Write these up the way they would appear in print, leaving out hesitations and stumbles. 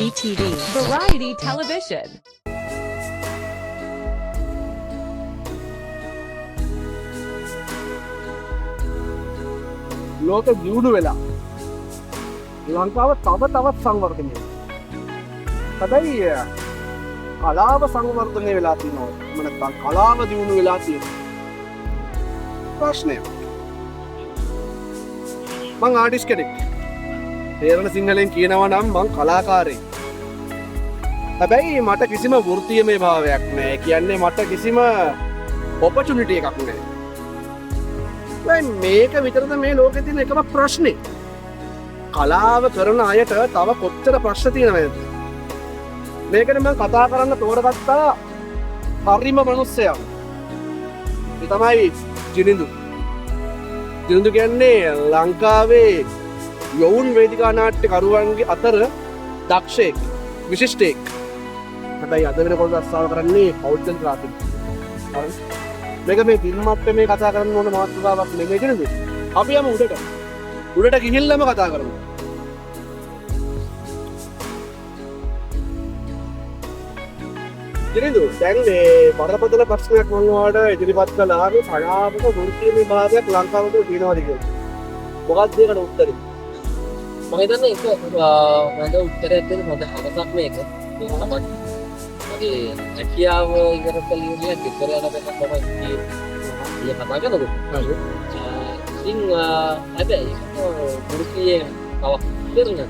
VTV Variety Television. ලෝක දියුණු වෙලා ලංකාව තවත් සංවර්ධනය. හැබැයි කලාව සංවර්ධනය වෙලා තියෙනවා. නැත්නම් කලාව දියුණු වෙලා තියෙනවා. ප්‍රශ්නය. මං ආටිස්ට් කෙනෙක්. තේරෙන සිංහලෙන් කියනවා නම් මං කලාකාරයෙක්. හැබැයි මට කිසිම වෘත්තීයමය භාවයක් නැහැ. කියන්නේ මට කිසිම ඔපචුනිටි එකක් නැහැ. මේක විතරද මේ ලෝකෙ තියෙන එකම ප්‍රශ්නේ. කලාව කරන අයට තව කොච්චර ප්‍රශ්න තියෙනවද? මේකනේ මම කතා කරන්න තෝරගත්තා හරිම මිනිස්සයා. ඒ තමයි ජිනිඳු. ජිනිඳු කියන්නේ ලංකාවේ යොවුන් වේදිකා නාට්‍ය කරුවන්ගේ අතර දක්ෂයෙක්, විශිෂ්ටයෙක්. හැබැයි අද වෙනකොට අස්සාව කරන්නේ පෞද්ගලික රාජ්‍යයක්. මේක මේ දින්මත්ට මේ කතා කරන්න ඕන මාතෘකාවක් නෙමෙයි නේද? අපි යමු උඩට. උඩට ගිහිල්ලාම කතා කරමු. ජිනිඳු දැන් මේ බරපතල ප්‍රශ්නයක් මම ඔයාලට ඉදිරිපත් කළා. මේ පලාපක වෘත්තීය විභාගයක් ලංකාවට තියෙනවද කියලා. මොකක්ද ඒකට උත්තරේ? මම හිතන්නේ ඒක හොඳ උත්තරයක් දෙන්න හොඳ අවසක් මේක. මගේ හැකියාව ඉවර කලියුලිය ගෙදර යන බෙන්න තමයි ඉතින් කතා කරනකොට. ඉතින් හැබැයි වෘත්තීය කවක් දෙන්න.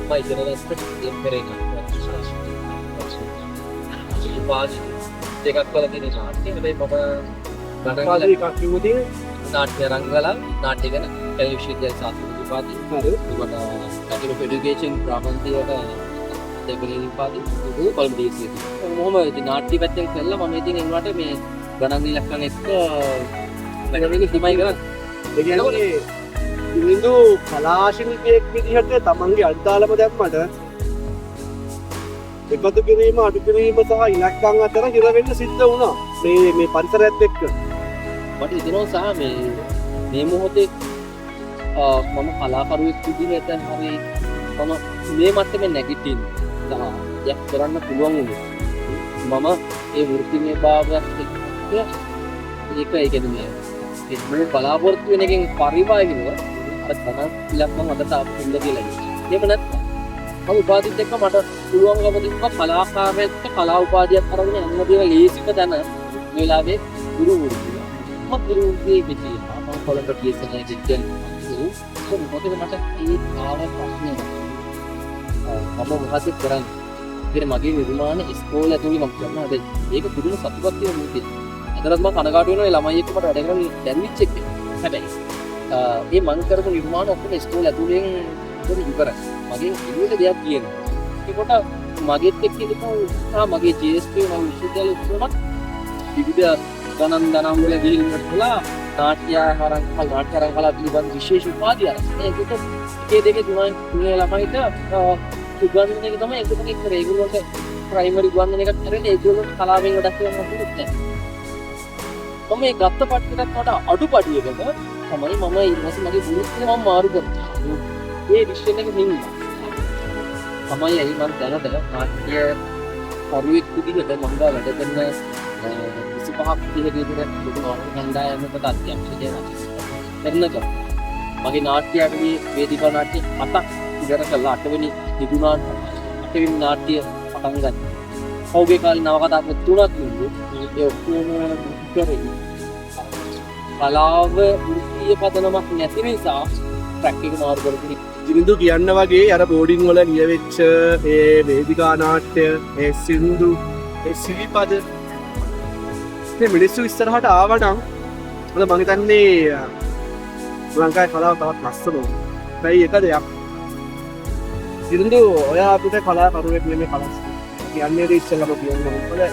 මම ඉගෙනගත්ත දෙම්පරේක. පාස් දෙකක් වල තියෙන නාට්‍ය. හැබැයි මම පාස් එකක් කිව්වොතින් නාට්‍ය රංගල නාට්‍ය ගැන ටෙලිවිෂන් සාස්ත්‍රීය විපාදී. ඒකට කටිනු එඩියුකේෂන් ප්‍රාමන්තියට දෙකලින් විපාදී. ඒක කොළඹ දීසිය. මොහොම ඉතින් නාට්‍ය පැත්තෙන් කළා මම ඉතින් ඒවට මේ ගණන් ඉලක්කම් එක්ක වැඩේ හිමයි කරන්නේ. ඒ කියන්නේ ජිනිඳු කලා ශිල්පියෙක් විදිහට තමන්ගේ අඩදාලම දැම්මට එකතු කිරීම අඩු කිරීම සහ ඉලක්කම් අතර හිර වෙන්න සිද්ධ වුණා. මේ පරිසරයත් එක්ක. මට හිතෙනවා සහ මේ මොහොතේ මම කලාකරුවෙක් විදිහට හරි මම මේ මට්ටමේ නැගිටින්න සහ යක් කරන්න පුළුවන් වුණේ. මම ඒ වෘත්තිමය භාවයක් එක්ක ඒක ඒ කියන්නේ මේ බලාපොරොත්තු වෙන එකෙන් පරිබාහිරව අර ගණන් ඉලක්කම් අදට අපින්න කියලා ඉන්නේ. ඒක නැත්නම් මම උපාධිත් එක්ක මට පුළුවන්කම තිබ්බා කලාකාරයෙක්ට කලා උපාධියක් අරගෙන යන්න දේවල් ලේසිම දැන මේ වෙලාවේ ගුරු වෘත්තිය. මම ගුරු වෘත්තියේ විදිහට මම කොළඹ පියසන දෙකෙන් මොකද මට ඒ ආව ප්‍රශ්නේ මම මොකද කරන්නේ? ඉතින් මගේ නිර්මාණ ඉස්කෝලේ ඇතුළේ මම කරනවා. හැබැයි ඒක පුදුම සතුටක් තියෙන මොකද? අදටත් මම කනගාටු වෙනවා ළමයි එක්ක මට වැඩ කරන්න දැන්විච් එක. හැබැයි මේ මම කරපු නිර්මාණ ඔක්කොම ඉස්කෝලේ ඇතුළෙන් ඉවරයි. මගෙන් ඉන්නේ දෙයක් කියනවා. ඒකට මගෙත් එක්ක ඉඳපු මගේ ජීඑස්පී මම විශ්වවිද්‍යාලේ ඉස්සරහට විවිධ ගණන් වල ගිහින් ඉඳලා නාට්‍යරංගල පිළිබඳ විශේෂ උපාධිය අරන්. ඒකට ඒ දෙකේ තුනේ ළමයිට උගන්වන එක තමයි ඒකම එක්ක ඒගොල්ලන්ට ප්‍රයිමරි උගන්වන එකක් කරන්නේ ඒගොල්ලන්ට කලාවෙන් වැඩක් කරන්න පුළුවන් නැහැ. මම මේ ගත්ත පට්ටකට වඩා අඩුපඩියකට තමයි මම ඊළඟට මගේ වෘත්තිය මම මාරු කරා. ඒ ඩිසිෂන් එක හින්දා තමයි ඇයි මම දැනට නාට්‍ය කරුවෙක් විදිහට මම වැඩ කරන 25ක් 30ක විතර ලොකු කණ්ඩායමකට අධ්‍යක්ෂ දෙනවා. එන්නක මගේ නාට්‍ය අටවි වේදිකා නාට්‍ය 7ක් ඉවර කළා. 8 වෙනි නිදුනාට 8 වෙනි නාට්‍ය පටන් ගත්තා. පෞගේ කාලේ නවකතා පොත් 3ක් තිබුණේ. ඒ ඔක්කොම කරේ. කලාව වෘත්තීය පදනමක් නැති නිසා ට්‍රැක් එක මාරු කරපු ජිනිඳු කියන්න වගේ අර බෝඩින් වල නියවෙච්ච ඒ වේදිකා නාට්‍ය, ඒ සින්දු, ඒ සිරිපද මේ මිනිස්සු ඉස්සරහට ආවනම් මම හිතන්නේ ලංකාවේ කලාව තවත් ලස්සන වෙනවා. ඒයි එක දෙයක්. ජිනිඳු ඔයා අපිට කලාකරුවෙක් නෙමෙයි කලාස්. කියන්නේ දේ ඉස්සෙල්ලාම කියන්න ඕනේ.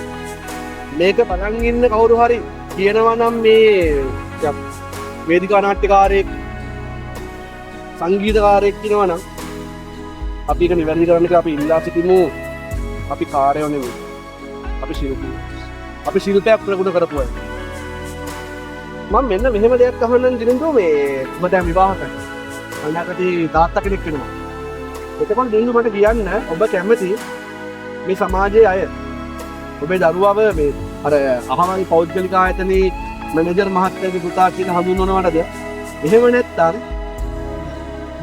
මේක බලන් ඉන්න කවුරු හරි කියනවා නම් මේ වේදිකා නාට්‍යකාරයෙක් සංගීතකාරයෙක් කියනවා නම් අපි ඒක නිවැරදි කරන්න කියලා අපි ඉල්ලා සිටිමු. අපි කාර්යෝ නෙවෙයි. අපි ශිල්පී. අපි ශිල්පයක් ප්‍රගුණ කරපු අය. මම මෙන්න මෙහෙම දෙයක් අහන්න දිනුනෝ මේ මම දැන් විවාහ කරනවා. අනාගතේ තාත්තා කෙනෙක් වෙනවා. එතකොට දිනු මට කියන්න ඔබ කැමති මේ සමාජයේ අය ඔබේ දරුවව මේ අර අහවල් පෞද්ගලික ආයතනයේ මැනේජර් මහත්තයාගේ පුතා කියලා හඳුන්වනවටද? එහෙම නැත්නම්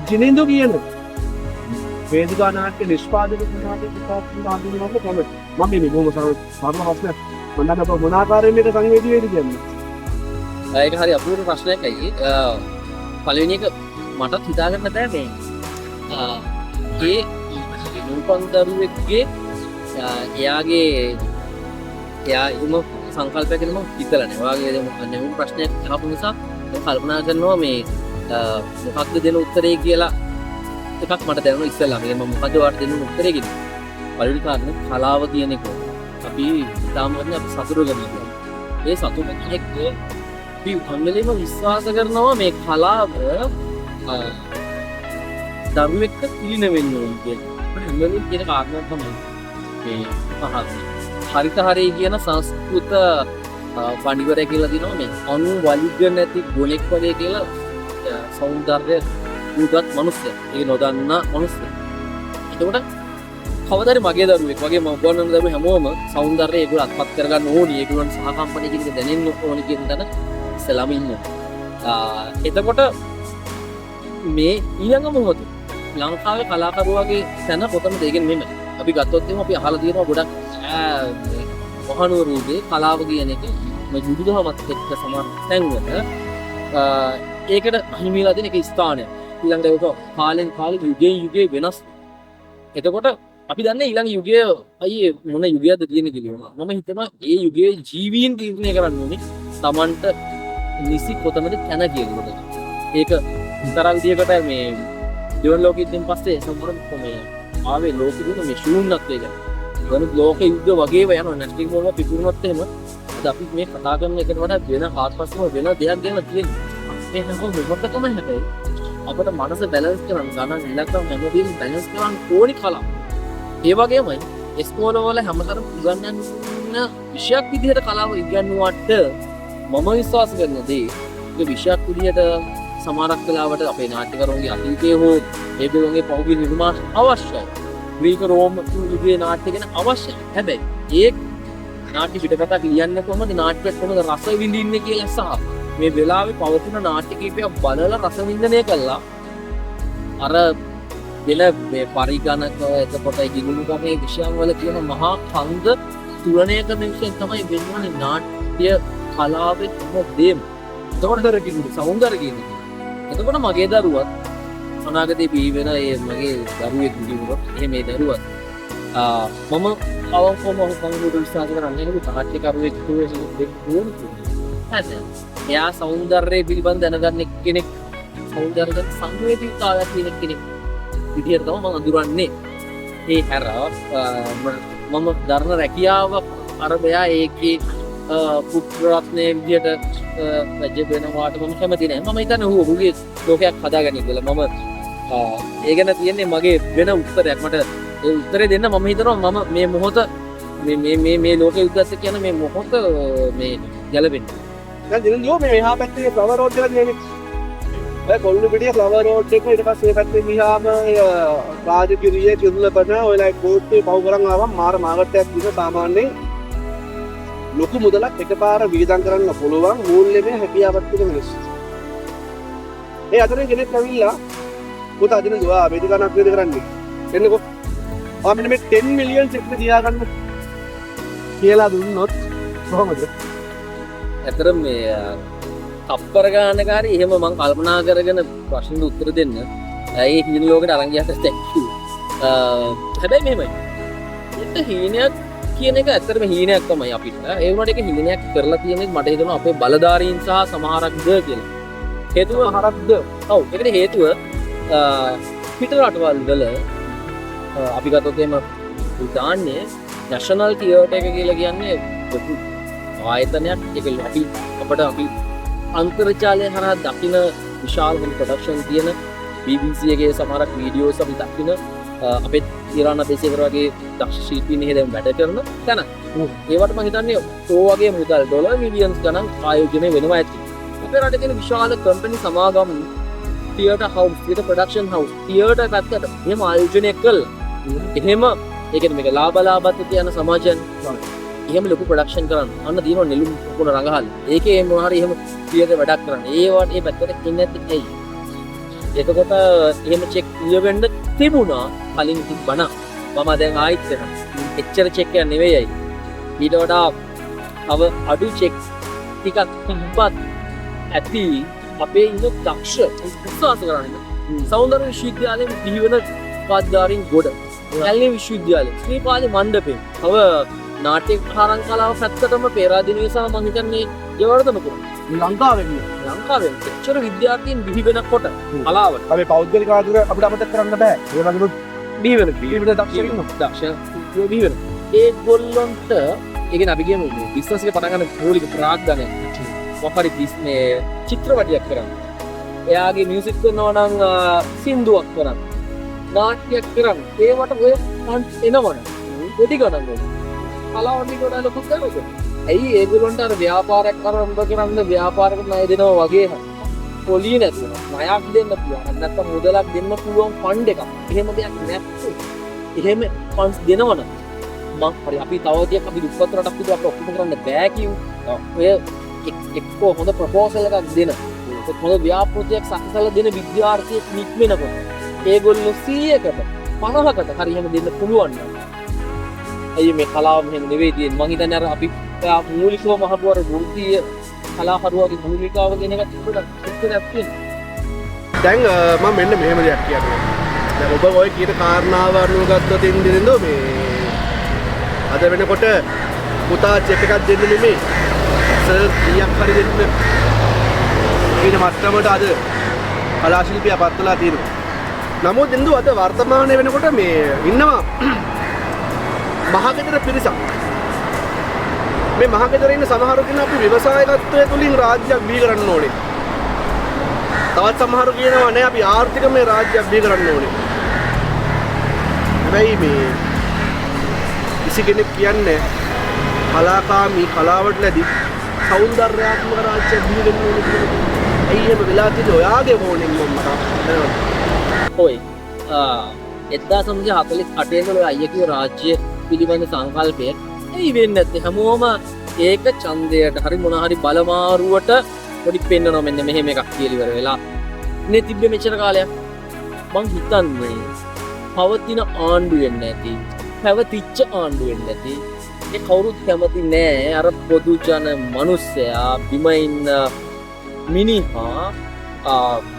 ජිනින්දු කියන වේදිකා නාට්‍ය නිෂ්පාදක නාට්‍ය පුතා කියලා හඳුන්වනවද කැමති? මම මේ බොහොම සාධාරණ ප්‍රශ්නයක්. මම දන්න ඔබ මොන ආකාරයෙන් මේක සංවේදී වේද කියන්නේ? ඒක හරි අපූර්ව ප්‍රශ්නයක්යි. පළවෙනි එක මටත් හිතාගන්න බෑ මේ ඒ නූපන් දරුවෙක්ගේ එයා එම සංකල්පයකම හිතලනේ. ඔයාගේ නෙමෙයි ප්‍රශ්නයක් අහපු නිසා මම කල්පනා කරනවා මේ මොකක්ද දෙන උත්තරේ කියලා එකක් මට දැනුණා ඉස්සෙල්ලා. මම මොකද ඔයාලට දෙන්න උත්තරේ කිව්වේ. පළවෙනි කාරණේ කලාව කියන එක. අපි තාමත් අපි සතුරු ගන්නවා. ඒ සතුරු කෙනෙක් අපි හැමලෙම විශ්වාස කරනවා මේ කලාව දරුවෙක්ට පිළින වෙන්න ඕන කියලා. හැමලෙම කියන කාරණා තමයි මේ හරිත හරි කියන සංස්කෘත පඬිවරය කියලා දිනවා මේ අනු වලිග නැති ගුණෙක් වගේ කියලා සෞන්දර්ය උගත් මිනිස්සු. ඒ නොදන්න මිනිස්සු. ඒකට කවදාද මගේ දරුවෙක් වගේ මම ගොන්නන දරුවෝ හැමෝම සෞන්දර්යය ඒගොල්ලෝ අත්පත් කරගන්න ඕනි. ඒගොල්ලන් සහකම්පණය කියන එක දැනෙන්න ඕනි කියන දන ඉස්සලාම ඉන්නවා. එතකොට මේ ඊළඟ මොහොත ලංකාවේ කලාකරුවාගේ තැන කොතනද? ඒකෙන් මෙන්න අපි ගත්තොත් එහෙනම් අපි අහලා තියෙනවා ගොඩක් මහනුවරගේ කලාව කියන එක මේ බුදුදහමත් එක්ක සමාන තැන්වල ඒකට හිමිලා තියෙන එක ස්ථානය. ඊළඟට ඒක කාලෙන් කාලෙ යුගයෙන් යුගයේ වෙනස්. එතකොට අපි දන්නේ ඊළඟ යුගය අයියේ මොන යුගයක්ද කියන කියලා. මම හිතනවා ඒ යුගයේ ජීවීන් තීරණය කරන්න ඕනේ Tamanට නිසි කොතනද තැන කියලා. ඒක විතරක් විදියකට මේ දෙවන ලෝකෙකින් පස්සේ සම්පූර්ණ මේ ආවේ ලෝකෙක මේ ශූන්‍යත්වය ගැන. වෙන ලෝක යුද්ධ වගේම යනවා. නැස්ටික් මොනව පිපුරුනොත් එහෙම අද අපි මේ කතා කරන එකට වඩා වෙන ආත්පස්සම වෙන දෙයක් ගැන තියෙනවා. මේ හැමෝම මොකටද හැබැයි අපිට මනස බැලන්ස් කරන්න ගණන් ඉලක්කම් හැමදේම බැලන්ස් කරන්න ඕනි කලාව. ඒ වගේමයි ඉස්කෝලවල හැමතරම් උගන්වන විෂයක් විදිහට කලාව ඉගෙනුවාට මම විශ්වාස කරන දේ ඒ විෂයක් විදිහට සමානක් වෙලාවට අපේ නාට්‍යකරුවන්ගේ අතීතයේ හෝ ඒගොල්ලෝගේ පෞද්ගලික නිර්මාණ අවශ්‍යයි. ග්‍රීක රෝම යුගයේ නාට්‍ය ගැන අවශ්‍යයි. හැබැයි ඒ නාට්‍ය පිටකතා කියන්නේ කොහොමද? නාට්‍යයක් කොහොමද රස විඳින්නේ කියලා සහ මේ වෙලාවේ පවතින නාට්‍ය කීපයක් බලලා රස විඳිනේ කළා. අර වෙන මේ පරිගණක එතකොට ඉගුණු ගමේ විෂයන් වල කියන මහා ඛණ්ඩ තුලනය කරන විෂය තමයි වෙන්නේ නාට්‍ය කලාවේ මොකදේම. ඒකවලතර කියන්නේ සෞන්දර්ය කියන්නේ. එතකොට මගේ දරුවත් අනාගතේ බිහි වෙන ඒ මගේ දරුවෙක් විදිහට එහෙම මේ දරුවත් මම අවංකවම කවුරුද විශ්වාස කරන්නේ නාට්‍යකරුවෙක් හරි. එයා සෞන්දර්යය පිළිබඳ දැනගන්න කෙනෙක් සෞන්දර්ය සංවේදීතාවයක් තියෙන කෙනෙක් විදියට තමයි මම අඳුරන්නේ. ඒ හැර මම දරන රැකියාව අරබයා ඒකේ පුත්‍ර රත්නයේ විදියට රජ වෙනවාට මම කැමති නෑ. මම හිතන්නේ ඔහුගේ ලෝකයක් හදාගන්න කියලා. මම ඒ ගැන තියෙන්නේ මගේ වෙන උත්තරයක්. මට ඒ උත්තරේ දෙන්න මම හිතනවා මම මේ මොහොත මේ ලෝකෙ යුද්ධත් කියන මේ මොහොත මේ ගැලපෙන්නේ. දැන් දිනු මේ මෙහා පැත්තේ ෆ්ලවර් රෝඩ් එක තියෙන්නේ. ඔය කොල්ලු පිටියේ ෆ්ලවර් රෝඩ් එක ඊට පස්සේ මේ පැත්තේ මිහාම රාජගිරියේ කිරුළපන ඔයලා කෝට්ටේ පහු කරන් ආවම මාර මාකට් එකක් දින සාමාන්‍යයෙන් ලොකු මුදලක් එකපාර වියදම් කරන්න පුළුවන් මූල්‍යමය හැකියාවක් තියෙන මිනිස්සු. ඒ අතරින් කෙනෙක් ඇවිල්ලා පුතා දින දුවා වේදිකාවක් වේද කරන්නේ. එන්නකෝ. ආ මෙන්න මේ 10 මිලියන් චෙක් තියාගන්න කියලා දුන්නොත් කොහොමද? ඇත්තටම මේ තප්පර ගානකාරී එහෙම මම කල්පනා කරගෙන ප්‍රශ්නෙට උත්තර දෙන්න ඒ හිණ ලෝකෙට අරන් ගියාට තැක්කු. හැබැයි මෙහෙමයි. ඒක හීනයක් කියන එක ඇත්තටම හීනයක් තමයි අපිට. ඒ වුණාට ඒක හීනයක් කරලා තියෙන්නේ මට හිතෙනවා අපේ බලධාරීන් සහ සමහරක්ද කියලා. හේතුව හරක්ද? ඔව්. ඒකට හේතුව පිට රටවල් වල අපි ගත්තොත් එහෙම උදාන්නේ නැෂනල් තියටර් එක කියලා කියන්නේ ලොකු ආයතනයක්. ඒක අපිට අපි අන්තර්ජාලය හරහා දකින විශාල ප්‍රොඩක්ෂන් තියෙන BBC එකේ සමහරක් වීඩියෝස් අපි දකින අපේ ඉරාන දේශේකර වගේ දක්ෂ ශිල්පීන් එහෙ දැන් වැඩ කරන තැන. ඒවට මම හිතන්නේ ඕ වගේ මුදල් ඩොලර් මිලියන්ස් ගණන් ආයෝජනය වෙනවා ඇති. අපේ රටේ තියෙන විශාල කම්පැනි සමාගම් theatre house, theatre production house, theatre පැත්තට එහෙම ආයෝජනය කළා. එහෙම ඒ කියන්නේ මේක ලාභ කියන සමාජයන් එහෙම ලොකු ප්‍රොඩක්ෂන් කරන්න. අන්න දිනව නෙළුම් පොකුණ රඟහල්. ඒකේ මොනවා හරි එහෙම තියටර් වැඩක් කරන්න. ඒවට ඒ පැත්තට ඉන්නේ නැති ඇයි? එතකොට එහෙම චෙක් ලියවෙන්න තිබුණා කලින් තිබ්බන. මම දැන් ආයිත් වෙනවා. එච්චර චෙක් එක නෙවෙයි. ඊට වඩා තව අඩු චෙක් ටිකක් තිබ්බත් ඇති අපේ ඉන්න දක්ෂ විශ්වාස කරන්නේ. සෞන්දර්ය විශ්වවිද්‍යාලයේ දිවිවන උපාධිධාරීන් ගොඩ. කැලණි විශ්වවිද්‍යාලයේ ශ්‍රීපාද මණ්ඩපේ. තව නාට්‍ය කාරණ කලාව පැත්තටම පේරාදෙණිය සහ මම හිතන්නේ ජයවර්ධන පුරා. ලංකාවෙන් එච්චර විද්‍යාර්ථීන් බිහි වෙනකොට කලාවට අපි පෞද්ගලික ආධුර අපිට අමතක කරන්න බෑ. ඒ වගේම බිහි වෙන දක්ෂ බිහි වෙන ඒගොල්ලන්ට ඒ කියන්නේ අපි කියමු බිස්නස් එක පටන් ගන්න මූලික ප්‍රාග්ධනය මොකක් හරි බිස්නේ චිත්‍රපටයක් කරන්න. එයාගේ මියුසික් කරනවා නම් සින්දුවක් කරන්න. නාට්‍යයක් කරන්න. ඒවට ඔය එනවනේ. පොඩි ගණන් වල. කලාවන්ටි ගොඩ ලොකු කරනකොට. ඇයි ඒගොල්ලන්ට අර ව්‍යාපාරයක් කරන්න ව්‍යාපාරයකට ණය දෙනවා වගේ පොලිය නැතුව ණයක් දෙන්න පුළුවන්. නැත්නම් මුදලක් දෙන්න පුළුවන් ෆන්ඩ් එකක්. එහෙම දෙයක් නැත්නම් එහෙම ෆන්ඩ්ස් දෙනවනම් මම හරි අපි තවදියක් අපි දුප්පත් රටක් විදිහට අපිට ඔක්කොම කරන්න බෑ කියු. ඔය එක්කෝ හොඳ ප්‍රොපෝසල් එකක් දෙන. හොඳ ව්‍යාපෘතියක් සකසලා දෙන විද්‍යාර්ථයෙක් නික්මෙනකොට ඒගොල්ලෝ 100කට 50කට හරි එහෙම දෙන්න පුළුවන් නේද? අයියේ මේ කලාව මෙහෙම නෙවෙයි තියෙන්නේ. මං හිතන්නේ අර අපි මූලිකව මහපු අර වෘත්තීය කලාකරුවාගේ භූමිකාව කියන එක තිබුණා ඉස්සරහට තියෙනවා. දැන් මම මෙන්න මෙහෙම දෙයක් කියන්නම්. දැන් ඔබ ඔය කියන කාරණාව අනුව ගත්තොත් ඉන්දිරින්දෝ මේ අද වෙනකොට පුතා චෙක් එකක් දෙන්න නෙමෙයි. සර් කීයක් හරි දෙන්න කියන මට්ටමට අද කලා ශිල්පියා පත් වෙලා තියෙනවා. නමුත් ඉන්දු අද වර්තමානයේ වෙනකොට මේ ඉන්නවා මහගෙදර පිරිසක්. මේ මහගෙදර ඉන්න සමහරු කෙනා අපි ව්‍යවසායකත්වයේ තුලින් රාජ්‍යයක් බිහි කරන්න ඕනේ. තවත් සමහරු කියනවා නෑ අපි ආර්ථිකමය රාජ්‍යයක් බිහි කරන්න ඕනේ. හැබැයි මේ කිසි කෙනෙක් කියන්නේ කලාකාමී කලාවට ලැබි සෞන්දර්යාත්මක රාජ්‍යයක් බිහි වෙන්න ඕනේ කියලා. ඇයි එහෙම වෙලා තියෙන්නේ ඔයාගේ මොණෙන් මම මට ඔය 1948 වල අයියා කිව්ව රාජ්‍ය පිළිබඳ සංකල්පය එයි වෙන්නේ නැත්තේ හැමෝම ඒක ඡන්දයට හරි මොන හරි බලමාරුවට පොඩි පෙන්නනවා මෙන්න මෙහෙම එකක් කියලා ඉවර වෙලා නේ තිබ්බේ මෙච්චර කාලයක් මං හිතන්නේ පවතින ආණ්ඩු වෙන්නේ නැති පැවතිච්ච ආණ්ඩු වෙන්නේ නැති ඒ කවුරුත් කැමති නෑ අර පොදු ජන මිනිස්සයා බිම ඉන්න මිනිහා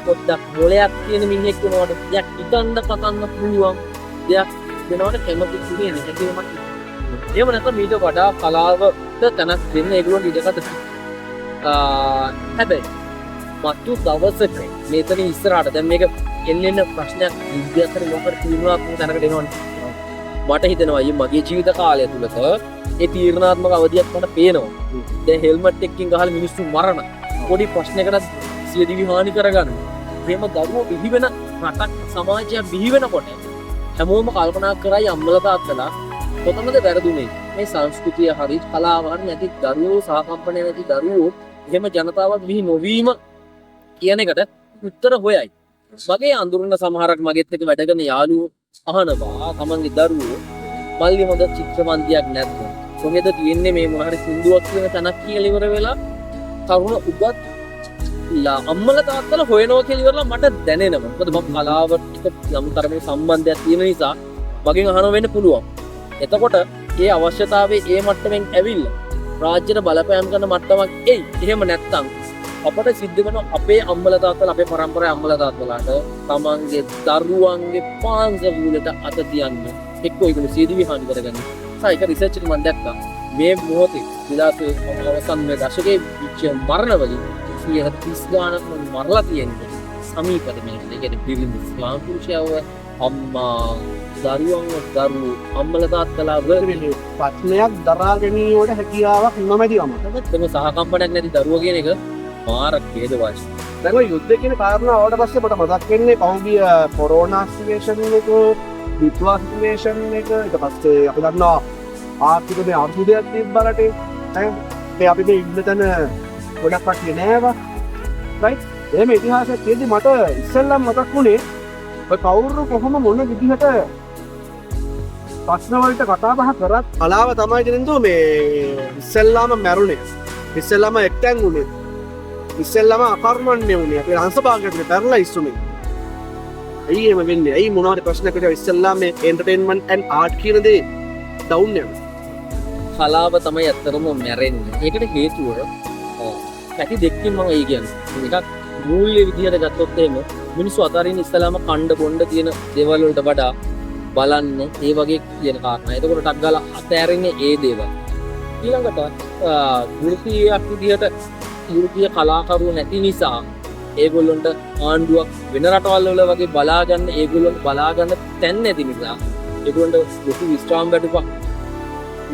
පොඩ්ඩක් මොලයක් තියෙන මිනිහෙක් වෙනවට දෙයක් හිතන්න පතන්න පුළුවන් දෙයක් වෙනවට කැමති කියන්නේ නැහැ කියලා මම හිතනවා. එහෙම නැත්නම් මීට වඩා කලාවට තැනක් දෙන්න ඒගොල්ලෝ ඉඩකට හැබැයි මතු දවසක මේතන ඉස්සරහට දැන් මේක එල්ලෙන ප්‍රශ්නයක් විද්‍යාත්මක මොකක්ද තීරණාත්මක තැනකට එනවනේ. මට හිතෙනවා අයියේ මගේ ජීවිත කාලය තුලක ඒ තීරණාත්මක අවධියක් මට පේනවා. දැන් හෙල්මට් එකකින් ගහලා මිනිස්සු මරන පොඩි ප්‍රශ්නයකට සියදිවි හානි කරගන්න. එහෙම දරුවෝ බිහි වෙන රටක් සමාජයක් බිහි වෙනකොට හැමෝම කල්පනා කරයි අම්මලා තාත්තලා කොතනද වැරදුනේ? මේ සංස්කෘතිය හරි කලාව හරි නැති දරුවෝ සහකම්පණය නැති දරුවෝ එහෙම ජනතාවක් බිහි නොවීම කියන එකට උත්තර හොයයි. මගේ අඳුරන සමහරක් මගෙත් එක්ක වැඩ කරන යාළුවෝ අහනවා තමන්ගේ දරුවෝ මල්ලි හොඳ චිත්‍රමන්දියක් නැත්නම් කොහෙද තියෙන්නේ මේ මොන හරි සින්දුවක් කියන තැනක් කියලා ඉවර වෙලා තරුණ උගත් අම්මලා තාත්තලා හොයනවා කියලා ඉවරලා මට දැනෙනවා. මොකද මම කලාවට යම් තරමේ සම්බන්ධයක් තියෙන නිසා මගෙන් අහනවා වෙන්න පුළුවන්. එතකොට ඒ අවශ්‍යතාවයේ ඒ මට්ටමින් ඇවිල්ලා රාජ්‍යයට බලපෑම් කරන මට්ටමක් එයි. එහෙම නැත්නම් අපට සිද්ධ වෙන අපේ අම්මලා තාත්තලා අපේ පරම්පරාවේ අම්මලා තාත්තලාට තමන්ගේ දරුවන්ගේ පාන්සලට අත තියන්න එක්කෝ ඒගොල්ලෝ සීදිවි හානි කරගන්න. ඒක රිසර්ච් එක මම දැක්කා. මේ මොහොතේ 2000 අවසන් දශකයේ විච්ච මරණවලින් 30 ගානක් මරලා තියෙන්නේ සමීපද මේක. ඒ කියන්නේ පිරිමි ස්වාම පුරුෂයව අම්මා දරුවෝ අම්මලා තාත්තලා වගේ ප්‍රශ්නයක් දරා ගැනීමට හැකියාවක් නොමැතිවම. තමයි සහකම්පනයක් නැති දරුවෝ කියන එක මාර ඛේදවාසි. දැන් ඔය යුද්ධ කියන කාරණාව ආවට පස්සේ මට මතක් වෙන්නේ පහුගිය කොරෝනා සිටුේෂන් එක, විශ්වාස සිටුේෂන් එක, ඊට පස්සේ අපි දන්නවා ආර්ථික මේ අර්බුදයක් තිබ්බලට ඒ අපි මේ ඉන්න තැන ගොඩක් කට්ටිය නෑවා. රයිට්? එහෙම ඉතිහාසයක් තියෙද්දි මට ඉස්සෙල්ලම මතක් වුණේ ඔය කවුරු කොහොම මොන විදිහට ප්‍රශ්න වලට කතා බහ කරත් කලාව තමයි දෙනින්දෝ මේ ඉස්සෙල්ලාම මැරුණේ. ඉස්සෙල්ලාම එක්තැන් වුණේ. ඉස්සෙල්ලාම අකර්මණ්‍ය වුණේ. අපේ හංසභාගයට පැරලා ඉස්සුනේ. ඇයි එහෙම වෙන්නේ? ඇයි මොනවාරි ප්‍රශ්නකට ඉස්සෙල්ලාම මේ එන්ටර්ටේන්මන්ට් ඇන්ඩ් ආර්ට් කියන දේ ඩවුන් යනවා. කලාව තමයි ඇත්තරම මැරෙන්නේ. ඒකට හේතුව පැති දෙකකින් මම ඒ කියන්නේ. එකක් මූල්‍ය විදිහට ගත්තොත් එහෙම මිනිස්සු අතරින් ඉස්සලාම කණ්ඩ බොණ්ඩ තියෙන දේවල් වලට වඩා බලන්න ඒ වගේ කියන කාරණා. එතකොට ටක් ගාලා අතෑරෙන්නේ ඒ දේවල්. ඊළඟට වෘත්තීයක් විදිහට වෘත්තීය කලාකරුවෝ නැති නිසා ඒගොල්ලොන්ට ආණ්ඩුවක් වෙන රටවල් වල වගේ බලාගන්න ඒගොල්ලොන්ට බලාගන්න තැන් නැති නිසා ඒගොල්ලොන්ට ලොකු විස්්‍රාම් වැටුපක්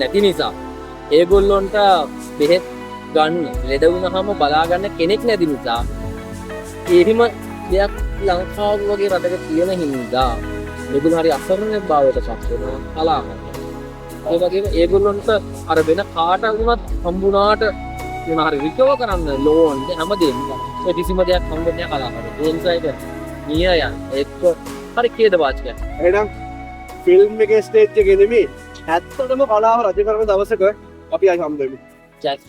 නැති නිසා ඒගොල්ලොන්ට බෙහෙත් ගන්න ලෙඩ වුණාම බලාගන්න කෙනෙක් නැති නිසා එහෙම දෙයක් ලංකාව වගේ රටක තියෙන හින්දා මේගොල්ලෝ හරි අසරණ භාවයට පත් වෙනවා කලාකරන. ඒ වගේම ඒගොල්ලොන්ට අර වෙන කාට වුණත් හම්බුණාට මොන හරි රිකවර් කරන්න ලෝන් හැමදේම ඒ කිසිම දෙයක් හම්බෙන්නේ නැහැ කලාකරන. ඒ නිසා ඒක නියය ඒක හරි ඛේදවාචකයි. එහෙනම් ෆිල්ම් එකේ ස්ටේජ් එකේ නෙමෙයි ඇත්තටම කලාව රජ කරන දවසක අපි ආයි හම්බ වෙමු. ජැක්ස්